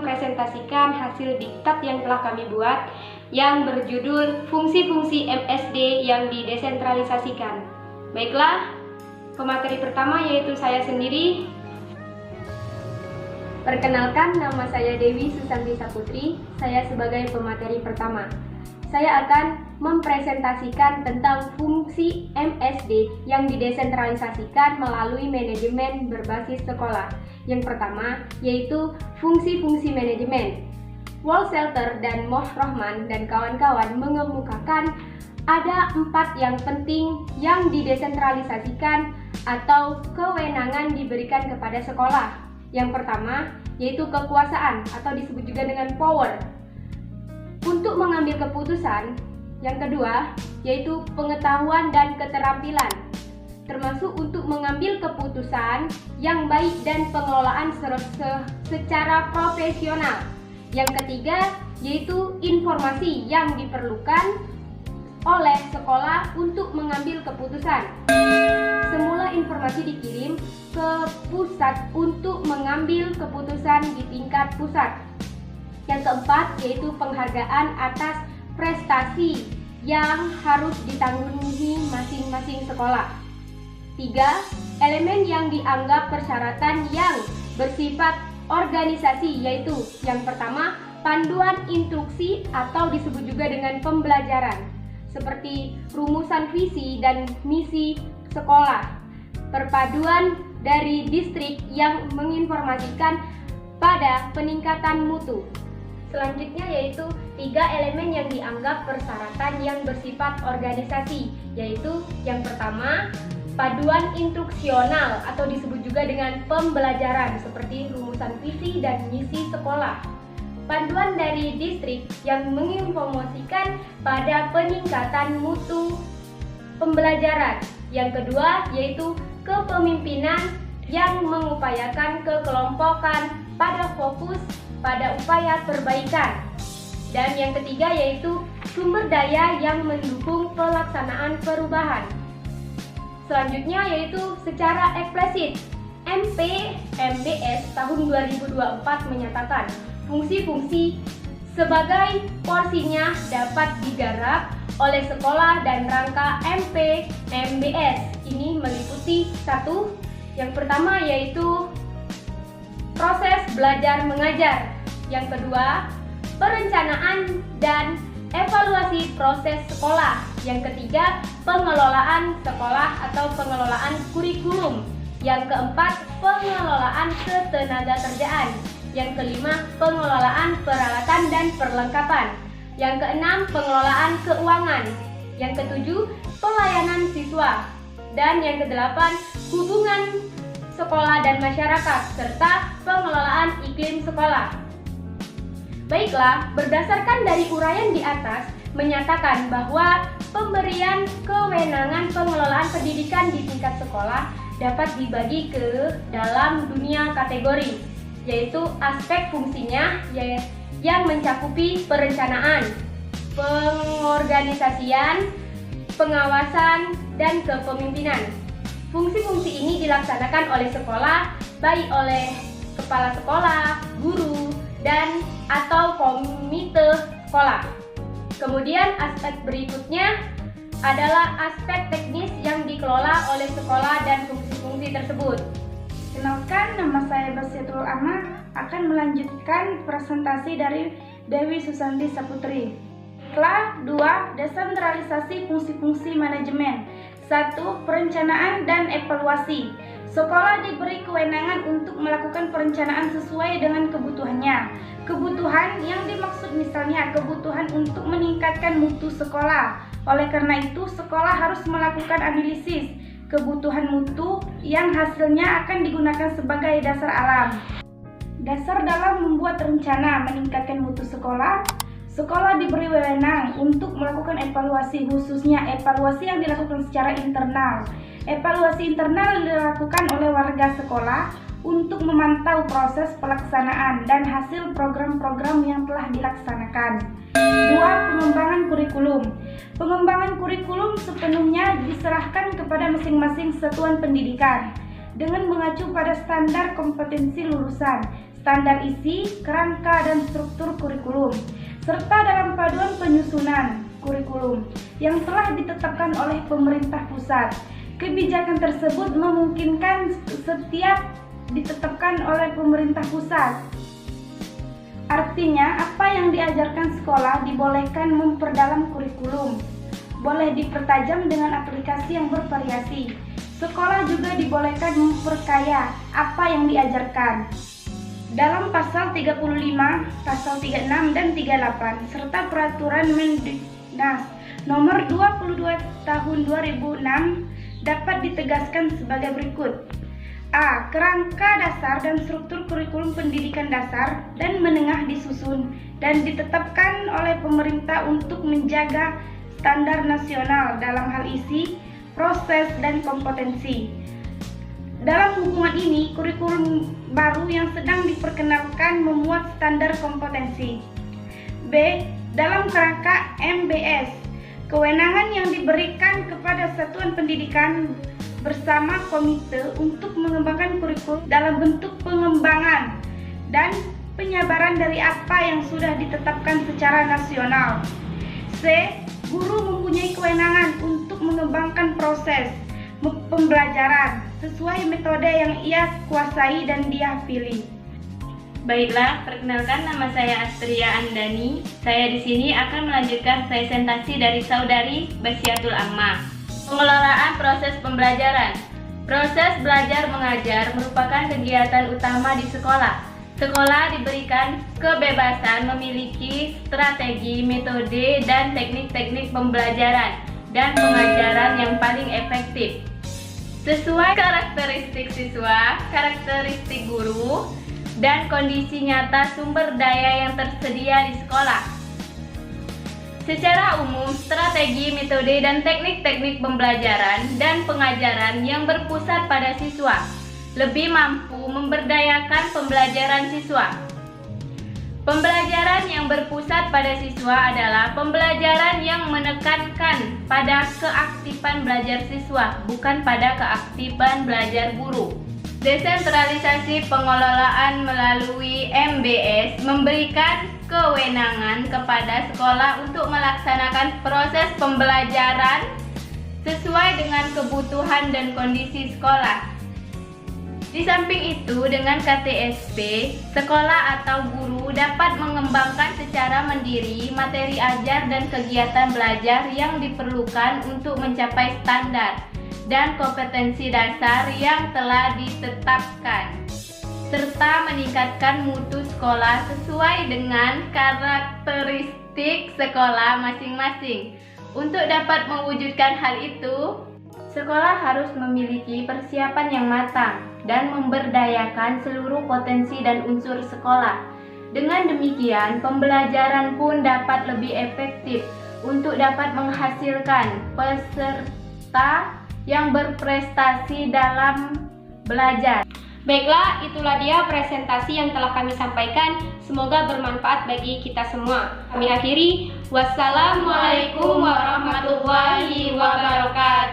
mempresentasikan hasil diktat yang telah kami buat yang berjudul Fungsi-fungsi MSD yang didesentralisasikan. Baiklah, pemateri pertama yaitu saya sendiri. Perkenalkan, nama saya Dewi Susanti Saputri. Saya sebagai pemateri pertama. Saya akan mempresentasikan tentang fungsi MSD yang didesentralisasikan melalui manajemen berbasis sekolah. Yang pertama yaitu fungsi-fungsi manajemen. Walther dan Moh Rohman dan kawan-kawan mengemukakan ada 4 yang penting yang didesentralisasikan atau kewenangan diberikan kepada sekolah. Yang pertama yaitu kekuasaan atau disebut juga dengan power untuk mengambil keputusan. Yang kedua yaitu pengetahuan dan keterampilan, termasuk untuk mengambil keputusan yang baik dan pengelolaan secara profesional. Yang ketiga yaitu informasi yang diperlukan oleh sekolah untuk mengambil keputusan. Semula informasi dikirim ke pusat untuk mengambil keputusan di tingkat pusat. Yang keempat yaitu penghargaan atas prestasi yang harus ditanggungi masing-masing sekolah. 3. Elemen yang dianggap persyaratan yang bersifat organisasi, yaitu yang pertama panduan instruksi atau disebut juga dengan pembelajaran, seperti rumusan visi dan misi sekolah, perpaduan dari distrik yang menginformasikan pada peningkatan mutu. Selanjutnya yaitu 3 elemen yang dianggap persyaratan yang bersifat organisasi, yaitu yang pertama paduan instruksional atau disebut juga dengan pembelajaran seperti rumusan visi dan misi sekolah, panduan dari distrik yang menginformasikan pada peningkatan mutu pembelajaran. Yang kedua yaitu kepemimpinan yang mengupayakan kekelompokan pada fokus pada upaya perbaikan. Dan yang ketiga yaitu sumber daya yang mendukung pelaksanaan perubahan. Selanjutnya yaitu secara eksplisit. MPMDS tahun 2024 menyatakan fungsi-fungsi sebagai porsinya dapat digarap oleh sekolah dan rangka MPMDS. Ini meliputi 1. Yang pertama yaitu proses belajar mengajar. Yang kedua, perencanaan dan evaluasi proses sekolah. Yang ketiga, pengelolaan sekolah atau pengelolaan kurikulum. Yang keempat, pengelolaan ketenaga kerjaan. Yang kelima, pengelolaan peralatan dan perlengkapan. Yang keenam, pengelolaan keuangan. Yang ketujuh, pelayanan siswa. Dan yang kedelapan, hubungan sekolah dan masyarakat, serta pengelolaan iklim sekolah. Baiklah, berdasarkan dari uraian di atas, menyatakan bahwa pemberian kewenangan pengelolaan pendidikan di tingkat sekolah dapat dibagi ke dalam dunia kategori, yaitu aspek fungsinya yang mencakupi perencanaan, pengorganisasian, pengawasan, dan kepemimpinan. Fungsi-fungsi ini dilaksanakan oleh sekolah, baik oleh kepala sekolah, guru, dan atau komite sekolah. Kemudian aspek berikutnya adalah aspek teknis yang dikelola oleh sekolah dan fungsi-fungsi tersebut. Kenalkan, nama saya Basiatul Ama, akan melanjutkan presentasi dari Dewi Susanti Saputri. Kelas 2, desentralisasi fungsi-fungsi manajemen. 1. Perencanaan dan evaluasi. Sekolah diberi kewenangan untuk melakukan perencanaan sesuai dengan kebutuhannya. Kebutuhan yang dimaksud misalnya kebutuhan untuk meningkatkan mutu sekolah. Oleh karena itu, sekolah harus melakukan analisis kebutuhan mutu yang hasilnya akan digunakan sebagai dasar alam. Dasar dalam membuat rencana meningkatkan mutu sekolah. Sekolah diberi wewenang untuk melakukan evaluasi, khususnya evaluasi yang dilakukan secara internal. Evaluasi internal dilakukan oleh warga sekolah untuk memantau proses pelaksanaan dan hasil program-program yang telah dilaksanakan. 2. Pengembangan kurikulum. Pengembangan kurikulum sepenuhnya diserahkan kepada masing-masing satuan pendidikan dengan mengacu pada standar kompetensi lulusan, standar isi, kerangka, dan struktur kurikulum, serta dalam paduan penyusunan kurikulum yang telah ditetapkan oleh pemerintah pusat. Kebijakan tersebut memungkinkan setiap ditetapkan oleh pemerintah pusat. Artinya, apa yang diajarkan sekolah dibolehkan memperdalam kurikulum, boleh dipertajam dengan aplikasi yang bervariasi. Sekolah juga dibolehkan memperkaya apa yang diajarkan. Dalam pasal 35, pasal 36 dan 38 serta peraturan Mendiknas nomor 22 tahun 2006 dapat ditegaskan sebagai berikut. A. Kerangka dasar dan struktur kurikulum pendidikan dasar dan menengah disusun dan ditetapkan oleh pemerintah untuk menjaga standar nasional dalam hal isi, proses, dan kompetensi. Dalam hubungan ini, kurikulum baru yang sedang diperkenalkan memuat standar kompetensi. B. Dalam kerangka MBS, kewenangan yang diberikan kepada satuan pendidikan bersama komite untuk mengembangkan kurikulum dalam bentuk pengembangan dan penyabaran dari apa yang sudah ditetapkan secara nasional. C. Guru mempunyai kewenangan untuk mengembangkan proses pembelajaran sesuai metode yang ia kuasai dan dia pilih. Baiklah, perkenalkan nama saya Astria Andani. Saya di sini akan melanjutkan presentasi dari saudari Basiatul Amma. Pengelolaan proses pembelajaran. Proses belajar mengajar merupakan kegiatan utama di sekolah. Sekolah diberikan kebebasan memiliki strategi, metode, dan teknik-teknik pembelajaran dan pengajaran yang paling efektif sesuai karakteristik siswa, karakteristik guru, dan kondisi nyata sumber daya yang tersedia di sekolah. Secara umum, strategi, metode, dan teknik-teknik pembelajaran dan pengajaran yang berpusat pada siswa lebih mampu memberdayakan pembelajaran siswa. Pembelajaran yang berpusat pada siswa adalah pembelajaran yang menekankan pada keaktifan belajar siswa, bukan pada keaktifan belajar guru. Desentralisasi pengelolaan melalui MBS memberikan kewenangan kepada sekolah untuk melaksanakan proses pembelajaran sesuai dengan kebutuhan dan kondisi sekolah. Di samping itu, dengan KTSP, sekolah atau guru dapat mengembangkan secara mandiri materi ajar dan kegiatan belajar yang diperlukan untuk mencapai standar dan kompetensi dasar yang telah ditetapkan, serta meningkatkan mutu sekolah sesuai dengan karakteristik sekolah masing-masing. Untuk dapat mewujudkan hal itu, sekolah harus memiliki persiapan yang matang dan memberdayakan seluruh potensi dan unsur sekolah. Dengan demikian, pembelajaran pun dapat lebih efektif untuk dapat menghasilkan peserta yang berprestasi dalam belajar. Baiklah, itulah dia presentasi yang telah kami sampaikan. Semoga bermanfaat bagi kita semua. Kami akhiri. Wassalamualaikum warahmatullahi wabarakatuh.